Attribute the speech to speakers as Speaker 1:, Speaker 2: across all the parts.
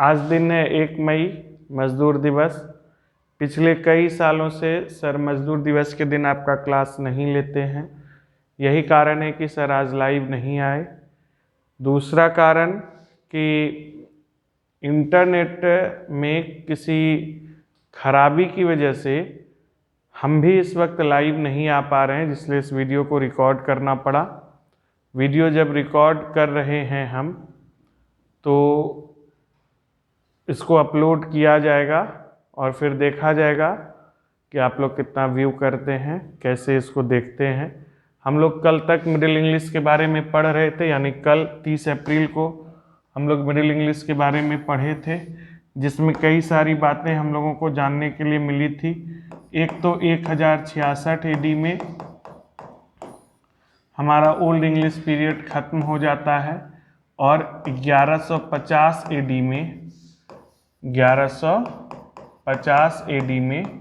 Speaker 1: आज दिन है 1 मई मजदूर दिवस। पिछले कई सालों से सर मजदूर दिवस के दिन आपका क्लास नहीं लेते हैं, यही कारण है कि सर आज लाइव नहीं आए। दूसरा कारण कि इंटरनेट में किसी खराबी की वजह से हम भी इस वक्त लाइव नहीं आ पा रहे हैं, जिसलिए इस वीडियो को रिकॉर्ड करना पड़ा। वीडियो जब रिकॉर्ड कर रहे हैं हम तो इसको अपलोड किया जाएगा और फिर देखा जाएगा कि आप लोग कितना व्यू करते हैं, कैसे इसको देखते हैं। हम लोग कल तक मिडिल इंग्लिश के बारे में पढ़ रहे थे, यानी कल 30 अप्रैल को हम लोग मिडिल इंग्लिश के बारे में पढ़े थे, जिसमें कई सारी बातें हम लोगों को जानने के लिए मिली थी। एक तो 1066 AD में हमारा ओल्ड इंग्लिश पीरियड खत्म हो जाता है और 1150 AD में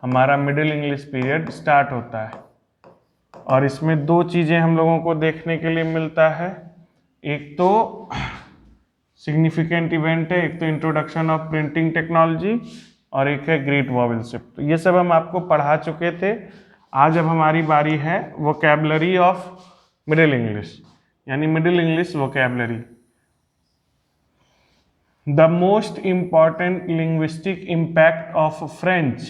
Speaker 1: हमारा मिडिल इंग्लिश पीरियड स्टार्ट होता है। और इसमें दो चीज़ें हम लोगों को देखने के लिए मिलता है, एक तो सिग्निफिकेंट इवेंट है, एक तो इंट्रोडक्शन ऑफ प्रिंटिंग टेक्नोलॉजी और एक है ग्रेट वॉवेल शिफ्ट। तो ये सब हम आपको पढ़ा चुके थे। आज अब हमारी बारी है वोकैबुलरी ऑफ मिडिल इंग्लिश, यानी middle English vocabulary. The most important linguistic impact of French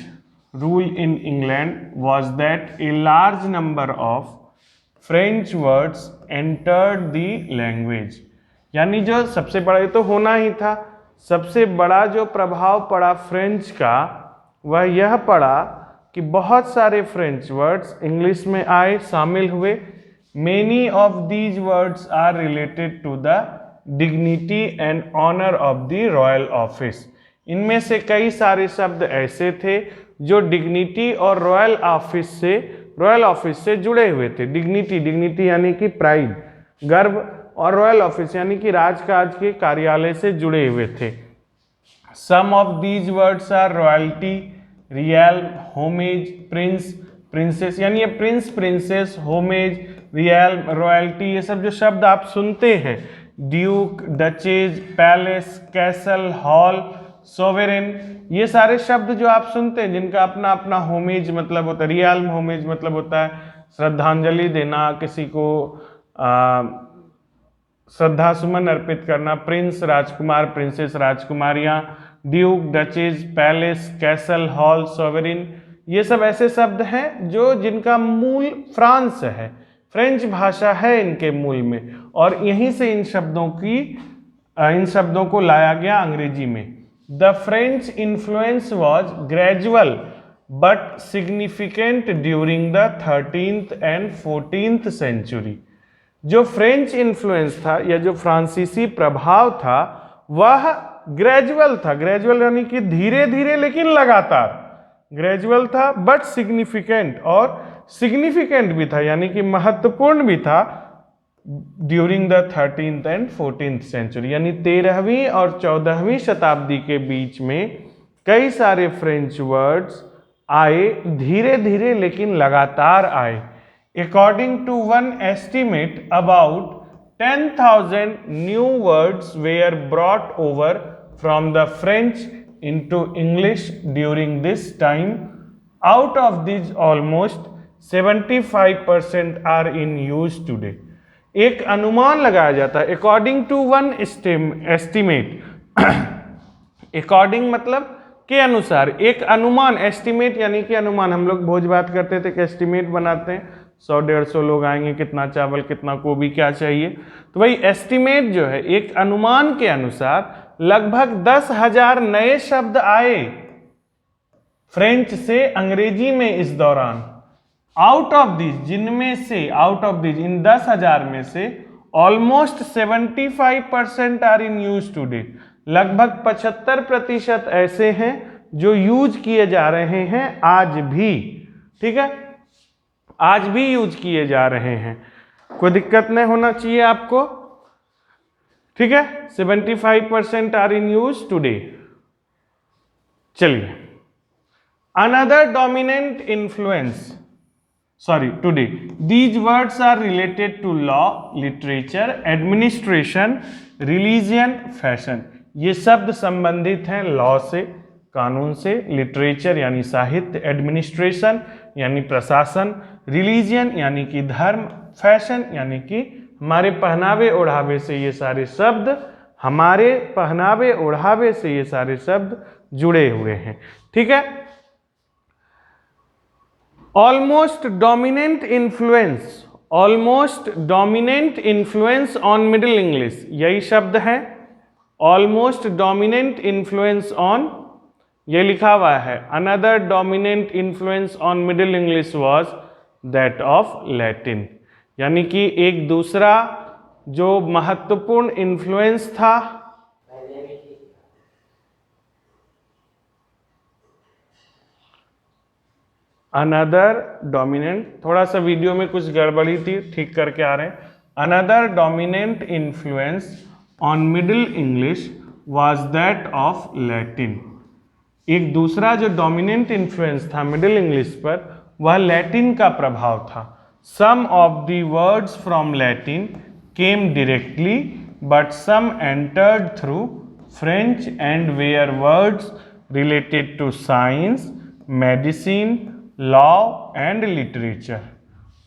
Speaker 1: rule in England was that a large number of French words entered the language। यानी जो सबसे बड़ा, ये तो होना ही था, सबसे बड़ा जो प्रभाव पड़ा फ्रेंच का वह यह पड़ा कि बहुत सारे फ्रेंच वर्ड्स इंग्लिश में आए, शामिल हुए। Many of these words are related to the dignity and honor of the royal office। इनमें से कई सारे शब्द ऐसे थे जो डिग्निटी और रॉयल ऑफिस से जुड़े हुए थे। डिग्निटी यानी कि प्राइड, गर्व, और रॉयल ऑफिस यानी कि राजकाज के कार्यालय से जुड़े हुए थे। Some of these words are royalty, real, homage, prince, princess, यानी ये prince, princess, homage, real, royalty, ये सब जो शब्द आप सुनते हैं, duke, duchess, palace, castle, hall, sovereign, ये सारे शब्द जो आप सुनते हैं जिनका अपना अपना होमेज मतलब होता है, रियल होमेज मतलब होता है श्रद्धांजलि देना, किसी को श्रद्धा सुमन अर्पित करना। प्रिंस राजकुमार, प्रिंसेस राजकुमारियां, duke, duchess, palace, castle, hall, sovereign, ये सब ऐसे शब्द हैं जो जिनका मूल फ्रांस है, फ्रेंच भाषा है इनके मूल में, और यहीं से इन शब्दों को लाया गया अंग्रेजी में। The French influence was gradual but significant during the 13th and 14th century. जो फ्रेंच इन्फ्लुएंस था या जो फ्रांसीसी प्रभाव था वह ग्रेजुअल था। ग्रेजुअल यानी कि धीरे धीरे लेकिन लगातार, ग्रेजुअल था बट सिग्निफिकेंट, और सिग्निफिकेंट भी था यानी कि महत्वपूर्ण भी था during the 13th and 14th century, यानी 13वीं और 14वीं शताब्दी के बीच में कई सारे फ्रेंच वर्ड्स आए, धीरे धीरे लेकिन लगातार आए। According to one estimate, about 10,000 new words were brought over from the French into English during this time. Out of these, almost 75% are in use today। एक अनुमान लगाया जाता है, according to one estimate according मतलब के अनुसार, एक अनुमान, एस्टिमेट यानी कि अनुमान। हम लोग भोज बात करते थे कि एस्टिमेट बनाते हैं, 100-150 लोग आएंगे, कितना चावल, कितना गोभी, क्या चाहिए, तो वही एस्टिमेट जो है, एक अनुमान के अनुसार लगभग 10,000 नए शब्द आए फ्रेंच से अंग्रेजी में इस दौरान। आउट ऑफ दिस, जिनमें से, आउट ऑफ दिस, इन 10,000 में से almost 75% are in use today, लगभग 75% ऐसे हैं जो यूज किए जा रहे हैं आज भी। ठीक है, आज भी यूज किए जा रहे हैं, कोई दिक्कत नहीं होना चाहिए आपको। ठीक है, 75% आर इन यूज टुडे। चलिए, another dominant influence, today these words are related to law, literature, administration, religion, fashion। ये शब्द संबंधित हैं लॉ से, कानून से, लिटरेचर यानी साहित्य, एडमिनिस्ट्रेशन यानी प्रशासन, रिलीजियन यानी कि धर्म, फैशन यानी कि हमारे पहनावे ओढ़ावे से ये सारे शब्द, हमारे पहनावे ओढ़ावे से ये सारे शब्द जुड़े हुए हैं। ठीक है। Almost dominant influence on middle English, यही शब्द है। ऑलमोस्ट डोमिनेंट इन्फ्लुएंस ऑन, ये लिखा हुआ है। Another dominant influence on middle English was that of Latin, यानी कि एक दूसरा जो महत्वपूर्ण इन्फ्लुएंस था, अनदर डोमिनेंट, थोड़ा सा वीडियो में कुछ गड़बड़ी थी, ठीक करके आ रहे हैं। Another dominant influence on middle English was that of Latin, एक दूसरा जो डोमिनेंट इन्फ्लुएंस था मिडिल इंग्लिश पर वह लैटिन का प्रभाव था। Some of the words from Latin came directly but some entered through French and were words related to science, medicine, law and literature.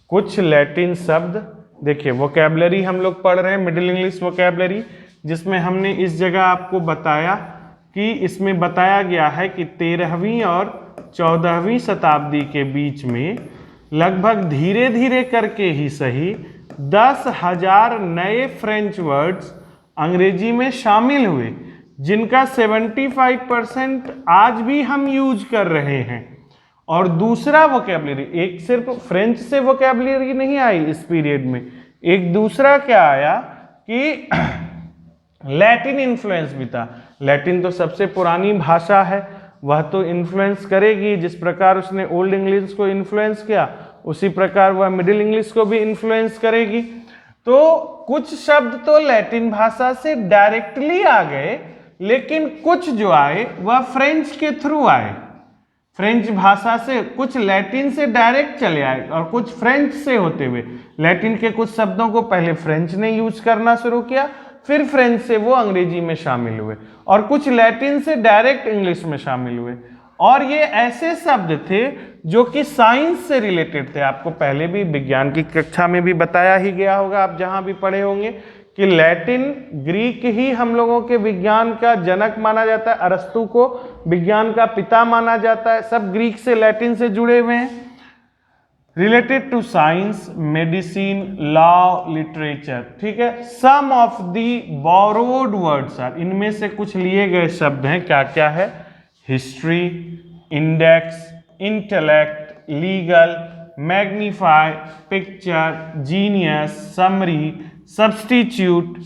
Speaker 1: कुछ लैटिन शब्द, देखिए वोकैबलरी हम लोग पढ़ रहे हैं, मिडिल इंग्लिश वोकैबलरी, जिसमें हमने इस जगह आपको बताया कि इसमें बताया गया है कि 13वीं और 14वीं शताब्दी के बीच में लगभग धीरे धीरे करके ही सही 10,000 नए फ्रेंच वर्ड्स अंग्रेजी में शामिल हुए, जिनका 75% आज भी हम यूज कर रहे हैं। और दूसरा वोकैबलरी, एक सिर्फ फ्रेंच से वोकैबलरी नहीं आई इस पीरियड में, एक दूसरा क्या आया कि लैटिन इन्फ्लुएंस भी था। लैटिन तो सबसे पुरानी भाषा है, वह तो इन्फ्लुएंस करेगी, जिस प्रकार उसने ओल्ड इंग्लिश को इन्फ्लुएंस किया उसी प्रकार वह मिडिल इंग्लिश को भी इन्फ्लुएंस करेगी। तो कुछ शब्द तो लैटिन भाषा से डायरेक्टली आ गए, लेकिन कुछ जो आए वह फ्रेंच के थ्रू आए। फ्रेंच भाषा से कुछ लैटिन से डायरेक्ट चले आए और कुछ फ्रेंच से होते हुए। लैटिन के कुछ शब्दों को पहले फ्रेंच ने यूज करना शुरू किया, फिर फ्रेंच से वो अंग्रेजी में शामिल हुए, और कुछ लैटिन से डायरेक्ट इंग्लिश में शामिल हुए। और ये ऐसे शब्द थे जो कि साइंस से रिलेटेड थे। आपको पहले भी विज्ञान की कक्षा में भी बताया ही गया होगा, आप जहां भी पढ़े होंगे, कि लैटिन, ग्रीक ही हम लोगों के विज्ञान का जनक माना जाता है। अरस्तु को विज्ञान का पिता माना जाता है। सब ग्रीक से, लैटिन से जुड़े हुए हैं। Related to science, medicine, law, literature. ठीक है। Some of the borrowed words are, इनमें से कुछ लिए गए शब्द हैं। क्या क्या है? History, index, intellect, legal, magnify, picture, genius, summary, substitute,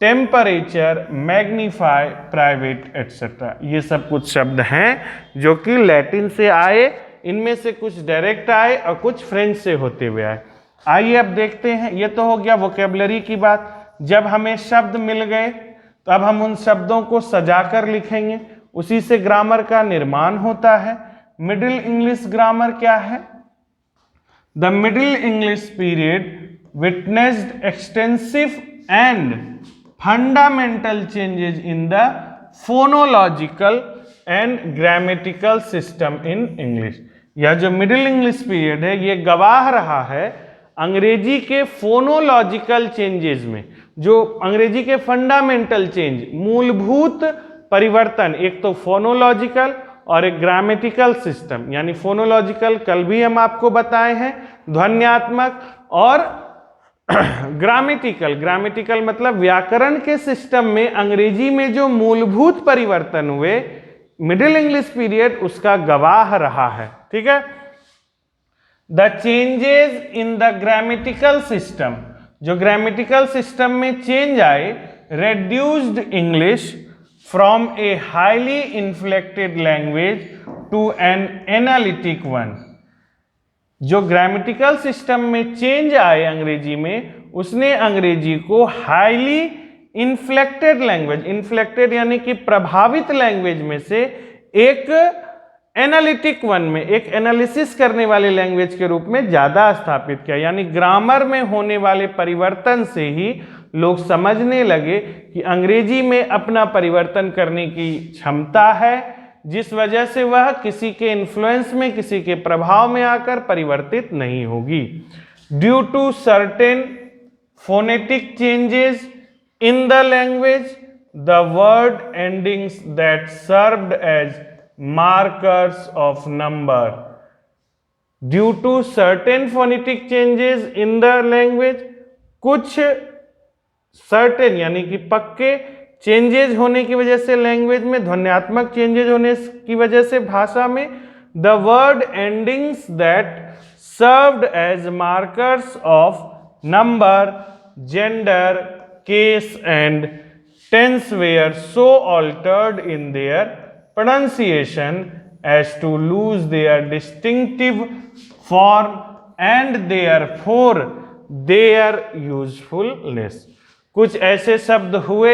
Speaker 1: temperature, magnify, private, etcetera. ये सब कुछ शब्द हैं जो कि लैटिन से आए। इनमें से कुछ डायरेक्ट आए और कुछ फ्रेंच से होते हुए आए। आइए अब देखते हैं। ये तो हो गया वोकैबुलरी की बात। जब हमें शब्द मिल गए तो अब हम उन शब्दों को सजाकर लिखेंगे, उसी से ग्रामर का निर्माण होता है। मिडिल इंग्लिश ग्रामर क्या है? The middle English period witnessed extensive and fundamental changes in the phonological and grammatical system in English। यह जो मिडिल इंग्लिश पीरियड है ये गवाह रहा है अंग्रेजी के फोनोलॉजिकल चेंजेस में, जो अंग्रेजी के फंडामेंटल चेंज, मूलभूत परिवर्तन, एक तो फोनोलॉजिकल और एक ग्रामेटिकल सिस्टम। यानी फोनोलॉजिकल कल भी हम आपको बताए हैं, ध्वन्यात्मक, और ग्रामेटिकल मतलब व्याकरण के सिस्टम में अंग्रेजी में जो मूलभूत परिवर्तन हुए, मिडिल इंग्लिश पीरियड उसका गवाह रहा है। ठीक है। The changes in the grammatical system, जो ग्रामेटिकल सिस्टम में चेंज आए, reduced English from a highly inflected language to an analytic one. जो ग्रामेटिकल सिस्टम में चेंज आए अंग्रेजी में, उसने अंग्रेजी को हाईली इन्फ्लेक्टेड लैंग्वेज, इन्फ्लेक्टेड यानी कि प्रभावित लैंग्वेज में से एक एनालिटिक वन में, एक एनालिसिस करने वाले लैंग्वेज के रूप में ज्यादा स्थापित किया। यानी ग्रामर में होने वाले परिवर्तन से ही लोग समझने लगे कि अंग्रेजी में अपना परिवर्तन करने की क्षमता है, जिस वजह से वह किसी के इन्फ्लुएंस में, किसी के प्रभाव में आकर परिवर्तित नहीं होगी। Due to certain phonetic changes in the language, the word endings that served as markers of number. Due to certain phonetic changes in the language, कुछ certain यानी कि पक्के चेंजेज होने की वजह से लैंग्वेज में, ध्वन्यात्मक चेंजेज होने की वजह से भाषा में, the word endings that served as markers of number, gender, case and tense were so altered in their pronunciation as to lose their distinctive form and therefore their usefulness. कुछ ऐसे शब्द हुए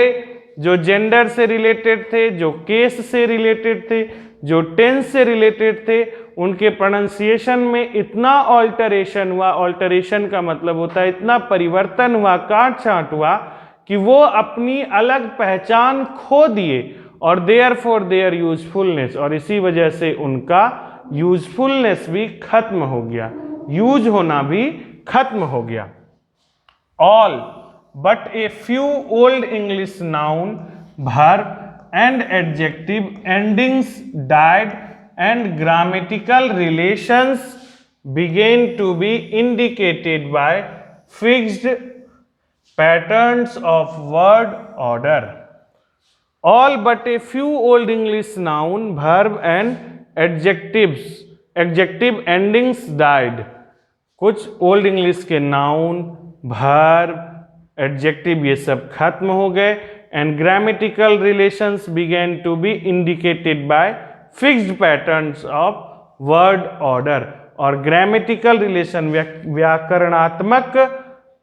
Speaker 1: जो जेंडर से रिलेटेड थे, जो case से related थे, जो टेंस से रिलेटेड थे, उनके प्रोनाउंसिएशन में इतना ऑल्टरेशन हुआ, ऑल्टरेशन का मतलब होता है इतना परिवर्तन हुआ, काट छांट हुआ कि वो अपनी अलग पहचान खो दिए, और देयर फॉर देयर यूजफुलनेस, और इसी वजह से उनका यूजफुलनेस भी खत्म हो गया, यूज होना भी खत्म हो गया। All but a few old English noun, verb and adjective endings died and grammatical relations began to be indicated by fixed patterns of word order. All but a few old English noun, verb and adjective endings died. कुछ old English के noun, verb, adjective ये सब खत्म हो गए, and grammatical relations began to be indicated by fixed patterns of word order. और grammatical relation, व्याकरणात्मक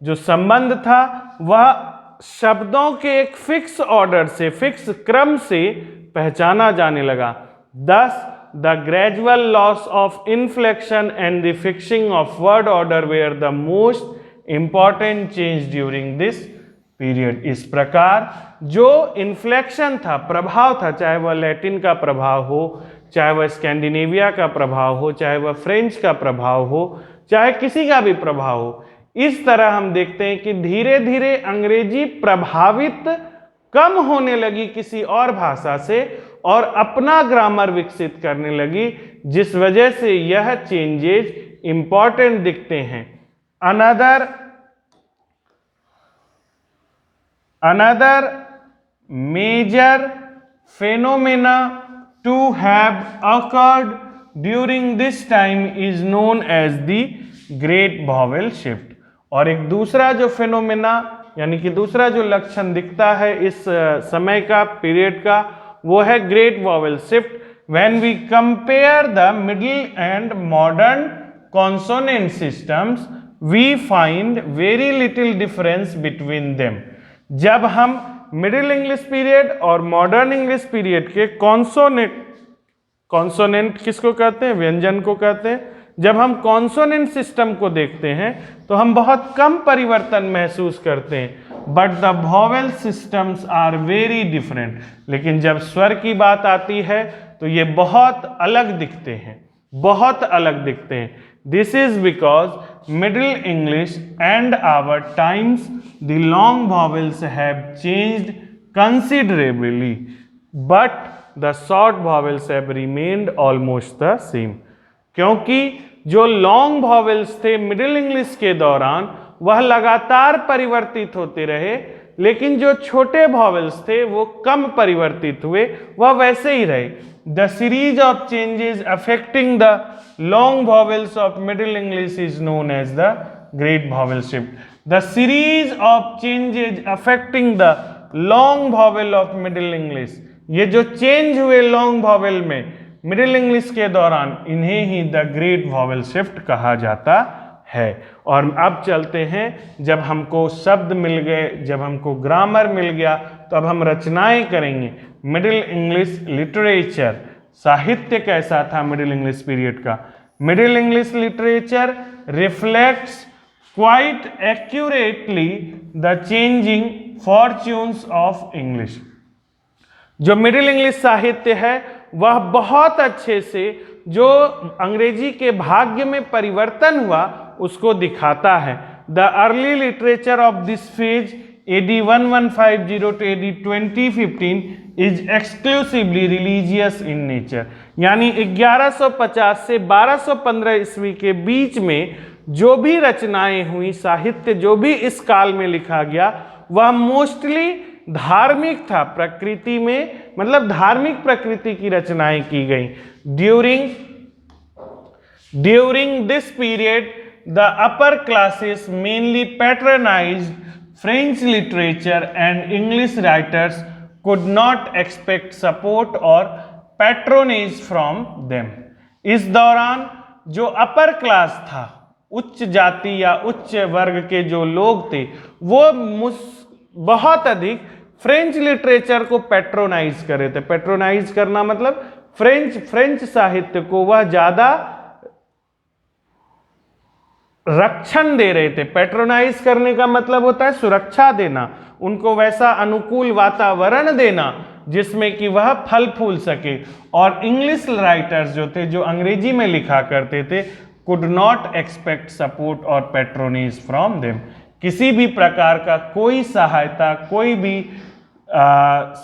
Speaker 1: जो संबंध था वह शब्दों के एक फिक्स ऑर्डर से, फिक्स क्रम से पहचाना जाने लगा। Thus the gradual loss of inflection and the fixing of word order were the most important change during this period. इस प्रकार जो इन्फ्लेक्शन था, प्रभाव था, चाहे वह लैटिन का प्रभाव हो, चाहे वह स्कैंडिनेविया का प्रभाव हो, चाहे वह फ्रेंच का प्रभाव हो, चाहे किसी का भी प्रभाव हो, इस तरह हम देखते हैं कि धीरे धीरे अंग्रेजी प्रभावित कम होने लगी किसी और भाषा से और अपना ग्रामर विकसित करने लगी, जिस वजह से यह चेंजेज इंपॉर्टेंट दिखते हैं। Another major phenomena to have occurred during this time is known as the Great Vowel Shift। और एक दूसरा जो फिनोमेना यानी कि दूसरा जो लक्षण दिखता है इस समय का, पीरियड का, वो है great Vowel shift. When we compare the middle and modern consonant systems, we find very little difference between them। जब हम मिडिल इंग्लिश पीरियड और मॉडर्न इंग्लिश पीरियड के कॉन्सोनेंट किसको कहते हैं, व्यंजन को कहते हैं, जब हम कॉन्सोनेंट सिस्टम को देखते हैं तो हम बहुत कम परिवर्तन महसूस करते हैं। But the vowel systems are very different. लेकिन जब स्वर की बात आती है तो ये बहुत अलग दिखते हैं, बहुत अलग दिखते हैं। This is because Middle English and our times the long vowels have changed considerably, but the short vowels have remained almost the same। क्योंकि जो लॉन्ग वॉवेल्स थे मिडिल इंग्लिश के दौरान वह लगातार परिवर्तित होते रहे, लेकिन जो छोटे वॉवेल्स थे वो कम परिवर्तित हुए, वह वैसे ही रहे। The series of changes affecting the long vowels of Middle English is known as the Great Vowel Shift. The series of changes affecting the long vowel of middle English, ये जो चेंज हुए लॉन्ग वॉवेल में middle English के दौरान, इन्हें ही the Great Vowel shift कहा जाता है। और अब चलते हैं, जब हमको शब्द मिल गए, जब हमको ग्रामर मिल गया, तो अब हम रचनाएं करेंगे। मिडिल इंग्लिश लिटरेचर, साहित्य कैसा था मिडिल इंग्लिश पीरियड का? Middle English literature reflects quite accurately the changing fortunes of English। जो मिडिल इंग्लिश साहित्य है वह बहुत अच्छे से जो अंग्रेजी के भाग्य में परिवर्तन हुआ उसको दिखाता है। The early literature of this phase AD 1150 to AD 2015 is exclusively religious in nature, यानी 1150 से 1215 ईस्वी के बीच में जो भी रचनाएं हुई, साहित्य जो भी इस काल में लिखा गया वह मोस्टली धार्मिक था, प्रकृति में मतलब धार्मिक प्रकृति की रचनाएं की गई। During this period the upper classes mainly patronised French literature and English writers could not expect support or patronage from them। इस दौरान जो अपर क्लास था, उच्च जाति या उच्च वर्ग के जो लोग थे वो बहुत अधिक फ्रेंच लिटरेचर को पैट्रोनाइज कर रहे थे। पैट्रोनाइज करना मतलब फ्रेंच साहित्य को वह ज्यादा रक्षण दे रहे थे। पैट्रोनाइज करने का मतलब होता है सुरक्षा देना, उनको वैसा अनुकूल वातावरण देना जिसमें कि वह फल फूल सके। और इंग्लिश राइटर्स जो थे, जो अंग्रेजी में लिखा करते थे, कुड नॉट एक्सपेक्ट सपोर्ट और पैट्रोनेज फ्रॉम देम। किसी भी प्रकार का कोई सहायता, कोई भी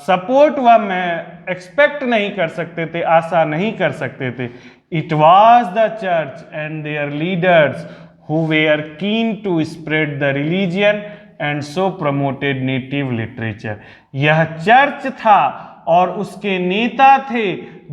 Speaker 1: सपोर्ट वह मैं एक्सपेक्ट नहीं कर सकते थे, आशा नहीं कर सकते थे। It was the church and there leaders who were keen to spread the religion and so promoted native literature। यह चर्च था और उसके नेता थे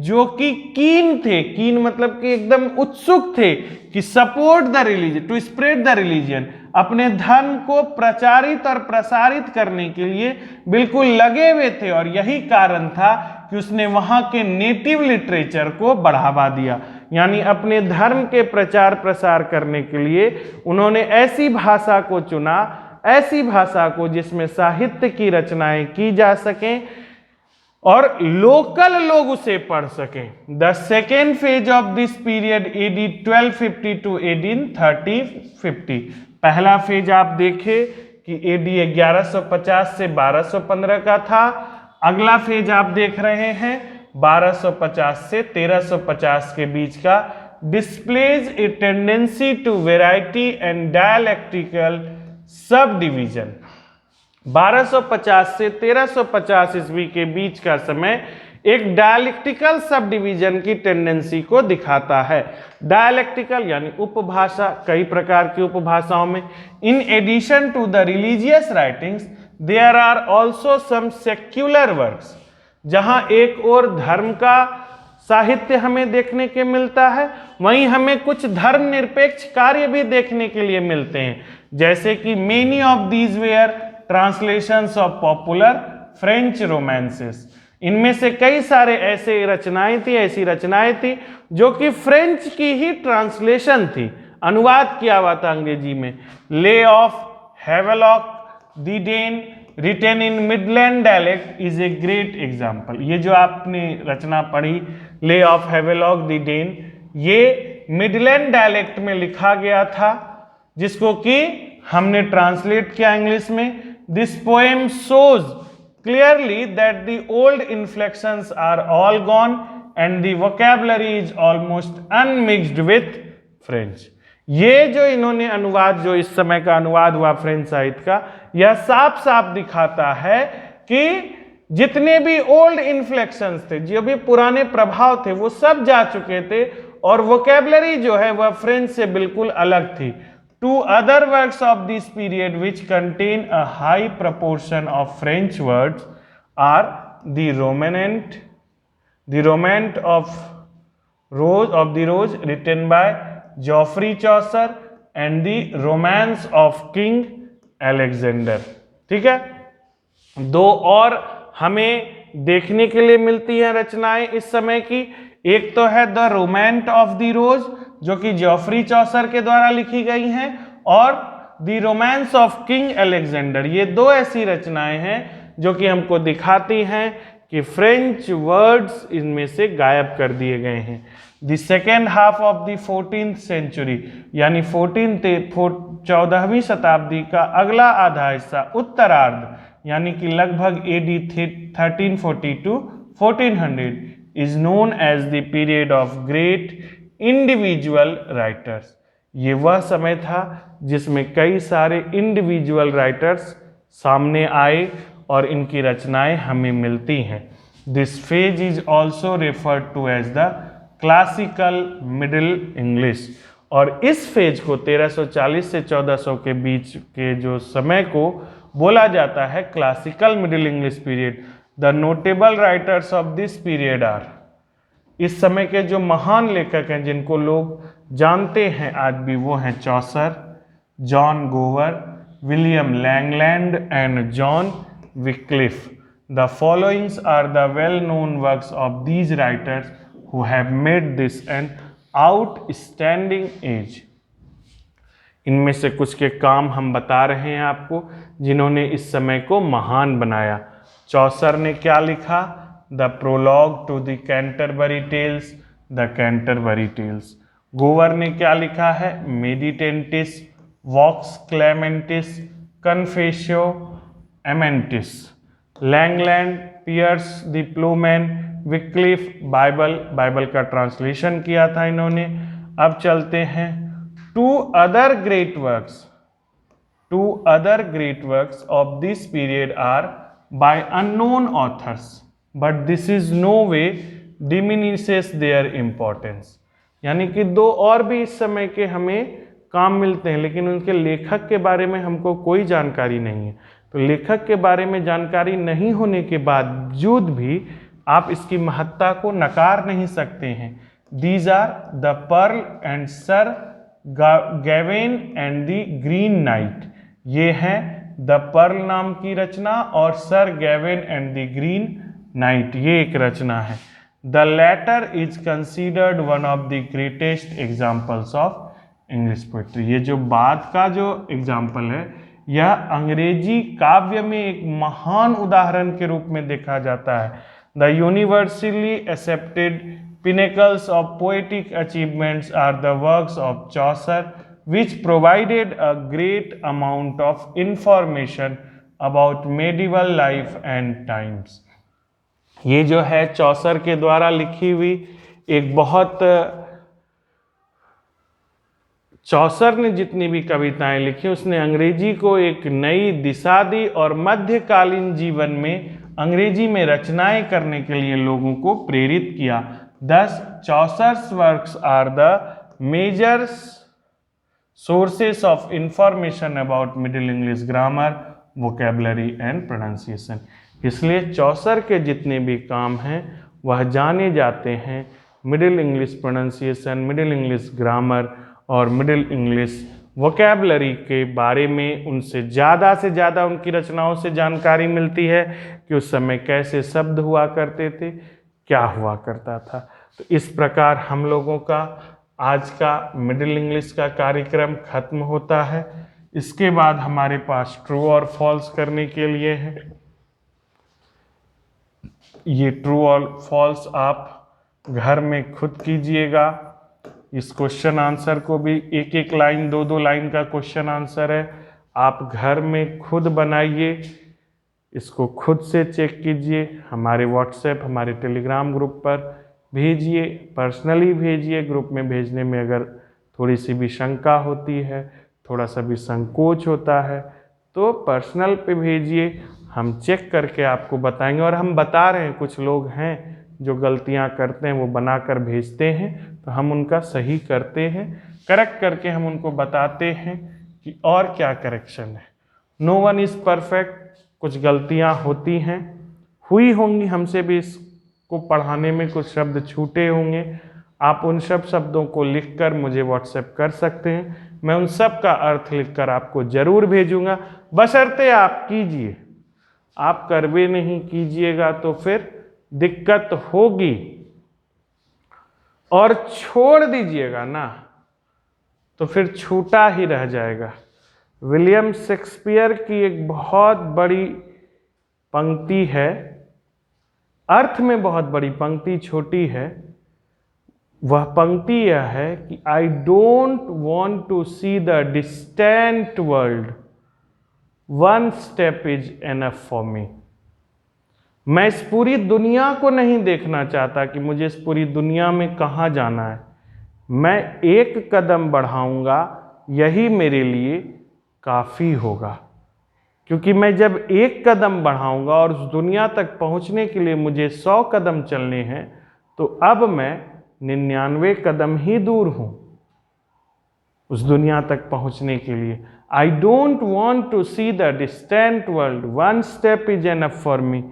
Speaker 1: जो कि कीन मतलब कि एकदम उत्सुक थे कि support the religion, to spread the religion, अपने धर्म को प्रचारित और प्रसारित करने के लिए बिल्कुल लगे हुए थे। और यही कारण था कि उसने वहां के नेटिव लिटरेचर को बढ़ावा दिया, यानी अपने धर्म के प्रचार प्रसार करने के लिए उन्होंने ऐसी भाषा को चुना, ऐसी भाषा को जिसमें साहित्य की रचनाएं की जा सकें और लोकल लोग उसे पढ़ सकें। The second phase of this period AD 1250 to AD 1350। पहला फेज आप देखें कि AD 1150 से 1215 का था। अगला फेज आप देख रहे हैं 1250 से 1350 के बीच का। Displays a tendency to variety and dialectical subdivision. 1250 से 1350 ईस्वी के बीच का समय एक डायलेक्टिकल सब डिवीजन की टेंडेंसी को दिखाता है। डायलेक्टिकल यानी उपभाषा, कई प्रकार की उपभाषाओं में। In addition to the religious writings there are also some secular works. जहां एक और धर्म का साहित्य हमें देखने के मिलता है, वहीं हमें कुछ धर्म निरपेक्ष कार्य भी देखने के लिए मिलते हैं, जैसे कि many of these where translations of popular French romances. इनमें से कई सारे ऐसी रचनाएं थी जो कि फ्रेंच की ही ट्रांसलेशन थी, अनुवाद किया हुआ था अंग्रेजी में। Lay of Havelock the Dane written in Midland dialect is a great example. ये जो आपने रचना पढ़ी lay of Havelock the Dane, ये मिडलैंड डायलेक्ट में लिखा गया था, जिसको कि हमने ट्रांसलेट किया इंग्लिश में। This poem shows clearly that the old inflections are all gone and the vocabulary is almost unmixed with French. ये जो इन्होंने अनुवाद, जो इस समय का अनुवाद हुआ फ्रेंच साहित्य का, यह साफ साफ दिखाता है कि जितने भी ओल्ड इन्फ्लेक्शंस थे, जो भी पुराने प्रभाव थे, वो सब जा चुके थे और वोकैबुलरी जो है वह फ्रेंच से बिल्कुल अलग थी। Two other works of this period which contain a high proportion of French words are the Romaunt of the Rose written by Geoffrey Chaucer and the Romance of King Alexander। ठीक है, दो और हमें देखने के लिए मिलती हैं रचनाएं इस समय की। एक तो है द रोमांट ऑफ द रोज, जो कि जॉफ्री चौसर के द्वारा लिखी गई हैं, और the romance of king Alexander. ये दो ऐसी रचनाएं हैं जो कि हमको दिखाती हैं कि फ्रेंच वर्ड्स इनमें से गायब कर दिए गए हैं। The second half of the 14th century, यानी 14वीं शताब्दी का अगला आधा हिस्सा, उत्तरार्ध, यानी कि लगभग AD 1340 to 1400 is known as the period of great individual writers. ये वह समय था जिसमें कई सारे इंडिविजुअल राइटर्स सामने आए और इनकी रचनाएं हमें मिलती हैं। This phase is also referred to as the classical Middle English. और इस फेज को 1340 से 1400 के बीच के जो समय को बोला जाता है classical Middle English period. The notable writers of this period are, इस समय के जो महान लेखक हैं जिनको लोग जानते हैं आज भी, वो हैं Chaucer, John Gower, William Langland and John Wycliffe. The followings are the well known works of these writers who have made this an outstanding age. इनमें से कुछ के काम हम बता रहे हैं आपको जिन्होंने इस समय को महान बनाया। चौसर ने क्या लिखा? The prologue to the Canterbury Tales, the Canterbury Tales. Gower ने क्या लिखा है? Meditantis, Vox Clamantis, Confessio Amantis. Langland, Piers the Plowman, Wycliffe, Bible का ट्रांसलेशन किया था इन्होंने। अब चलते हैं to other great works of this period are by unknown authors but this is no way diminishes their importance. यानी कि दो और भी इस समय के हमें काम मिलते हैं लेकिन उनके लेखक के बारे में हमको कोई जानकारी नहीं है। तो लेखक के बारे में जानकारी नहीं होने के बावजूद भी आप इसकी महत्ता को नकार नहीं सकते हैं। These are the Pearl and Sir Gawain and the Green Knight. ये हैं द पर्ल नाम की रचना और Sir Gawain and the Green Knight, ये एक रचना है। The latter is considered one of the greatest examples of English poetry. ये जो बाद का जो एग्जाम्पल है यह अंग्रेजी काव्य में एक महान उदाहरण के रूप में देखा जाता है। The universally accepted pinnacles of poetic achievements are the works of Chaucer, which provided a great amount of information about medieval life and times. ये जो है चौसर के द्वारा लिखी हुई एक बहुत, चौसर ने जितनी भी कविताएं लिखी उसने अंग्रेजी को एक नई दिशा दी और मध्यकालीन जीवन में अंग्रेजी में रचनाएं करने के लिए लोगों को प्रेरित किया। Thus, Chaucer's works are the major sources of information about Middle English grammar, vocabulary and pronunciation. इसलिए चौसर के जितने भी काम हैं वह जाने जाते हैं middle English pronunciation, middle English grammar और मिडिल इंग्लिश वोकैबुलरी के बारे में। उनसे से ज़्यादा उनकी रचनाओं से जानकारी मिलती है कि उस समय कैसे शब्द हुआ करते थे, क्या हुआ करता था। तो इस प्रकार हम लोगों का आज का मिडिल इंग्लिश का कार्यक्रम खत्म होता है। इसके बाद हमारे पास ट्रू और फॉल्स करने के लिए है। ये ट्रू और फॉल्स आप घर में खुद कीजिएगा। इस क्वेश्चन आंसर को भी एक एक लाइन, दो दो लाइन का क्वेश्चन आंसर है, आप घर में खुद बनाइए, इसको खुद से चेक कीजिए। हमारे व्हाट्सएप, हमारे टेलीग्राम ग्रुप पर भेजिए, पर्सनली भेजिए। ग्रुप में भेजने में अगर थोड़ी सी भी शंका होती है, थोड़ा सा भी संकोच होता है तो पर्सनल पे भेजिए, हम चेक करके आपको बताएंगे। और हम बता रहे हैं, कुछ लोग हैं जो गलतियां करते हैं वो बनाकर भेजते हैं तो हम उनका सही करते हैं, करेक्ट करके हम उनको बताते हैं कि और क्या करेक्शन है। नो वन इज़ परफेक्ट, कुछ गलतियां होती हैं, हुई होंगी, हमसे भी इसको पढ़ाने में कुछ शब्द छूटे होंगे। आप उन सब शब्दों को लिखकर मुझे व्हाट्सएप कर सकते हैं, मैं उन सब का अर्थ लिखकर आपको ज़रूर भेजूंगा, बशर्ते आप कीजिए। आप करवे नहीं कीजिएगा तो फिर दिक्कत होगी, और छोड़ दीजिएगा ना तो फिर छूटा ही रह जाएगा। विलियम शेक्सपियर की एक बहुत बड़ी पंक्ति है अर्थ में बहुत बड़ी पंक्ति छोटी है। वह पंक्ति यह है कि I don't want to see the distant world, one step is enough for me. मैं इस पूरी दुनिया को नहीं देखना चाहता कि मुझे इस पूरी दुनिया में कहाँ जाना है। मैं एक कदम बढ़ाऊंगा, यही मेरे लिए काफ़ी होगा। क्योंकि मैं जब एक कदम बढ़ाऊंगा और उस दुनिया तक पहुंचने के लिए मुझे 100 कदम चलने हैं, तो अब मैं 99 कदम ही दूर हूं उस दुनिया तक पहुंचने के लिए। I don't want to see the distant world, one step is enough for me.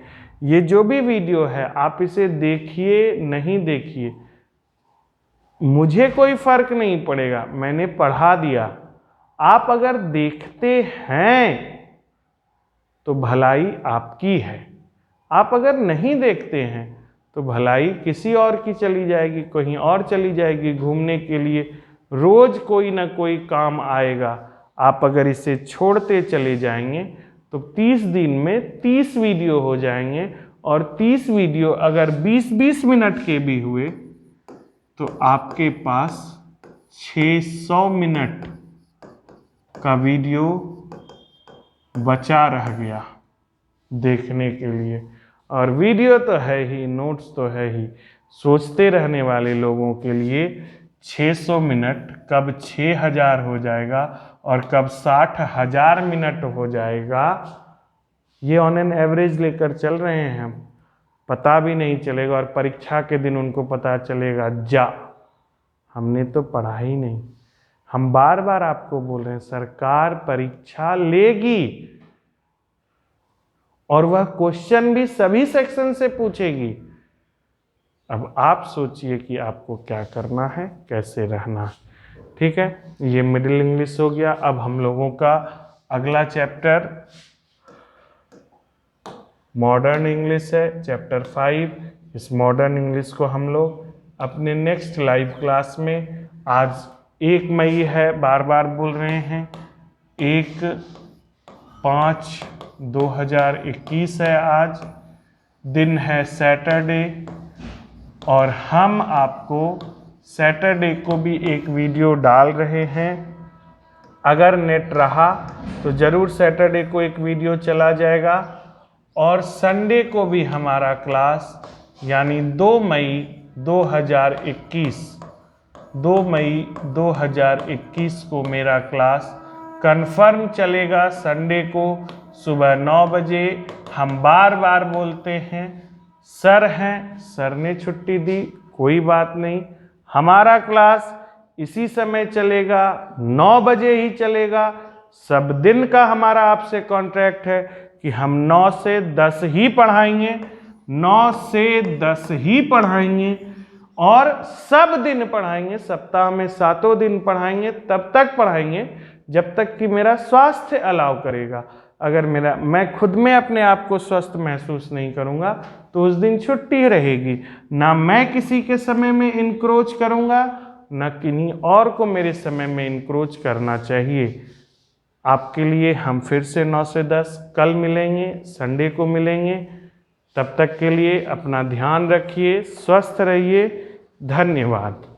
Speaker 1: ये जो भी वीडियो है आप इसे देखिए नहीं देखिए, मुझे कोई फर्क नहीं पड़ेगा, मैंने पढ़ा दिया। आप अगर देखते हैं तो भलाई आपकी है, आप अगर नहीं देखते हैं तो भलाई किसी और की चली जाएगी, कहीं और चली जाएगी घूमने के लिए। रोज कोई ना कोई काम आएगा। आप अगर इसे छोड़ते चले जाएंगे तो 30 दिन में 30 वीडियो हो जाएंगे, और 30 वीडियो अगर 20-20 मिनट के भी हुए तो आपके पास 600 मिनट का वीडियो बचा रह गया देखने के लिए। और वीडियो तो है ही, नोट्स तो है ही, सोचते रहने वाले लोगों के लिए 600 मिनट कब 6000 हो जाएगा और कब 60,000 मिनट हो जाएगा, ये ऑन एन एवरेज लेकर चल रहे हैं हम, पता भी नहीं चलेगा। और परीक्षा के दिन उनको पता चलेगा, जा हमने तो पढ़ा ही नहीं। हम बार बार आपको बोल रहे हैं, सरकार परीक्षा लेगी और वह क्वेश्चन भी सभी सेक्शन से पूछेगी। अब आप सोचिए कि आपको क्या करना है, कैसे रहना है। ठीक है, ये मिडिल इंग्लिश हो गया। अब हम लोगों का अगला चैप्टर मॉडर्न इंग्लिश है, चैप्टर 5। इस मॉडर्न इंग्लिश को हम लोग अपने नेक्स्ट लाइव क्लास में, आज 1 मई है, बार बार बोल रहे हैं, 1/5/2021 है आज, दिन है सैटरडे, और हम आपको सैटरडे को भी एक वीडियो डाल रहे हैं। अगर नेट रहा तो ज़रूर सैटरडे को एक वीडियो चला जाएगा, और संडे को भी हमारा क्लास, यानी 2 मई 2021 को मेरा क्लास कंफर्म चलेगा। संडे को सुबह 9 बजे। हम बार बार बोलते हैं, सर हैं, सर ने छुट्टी दी, कोई बात नहीं, हमारा क्लास इसी समय चलेगा, 9 बजे ही चलेगा। सब दिन का हमारा आपसे कॉन्ट्रैक्ट है कि हम 9 से 10 ही पढ़ाएंगे, 9 से 10 ही पढ़ाएंगे, और सब दिन पढ़ाएंगे, सप्ताह में 7 दिन पढ़ाएंगे। तब तक पढ़ाएंगे जब तक कि मेरा स्वास्थ्य अलाउ करेगा। अगर मैं खुद में अपने आप को स्वस्थ महसूस नहीं करूंगा तो उस दिन छुट्टी रहेगी। ना मैं किसी के समय में इनक्रोच करूंगा, ना किन्हीं और को मेरे समय में इनक्रोच करना चाहिए। आपके लिए हम फिर से 9 से 10 कल मिलेंगे, संडे को मिलेंगे। तब तक के लिए अपना ध्यान रखिए, स्वस्थ रहिए। धन्यवाद।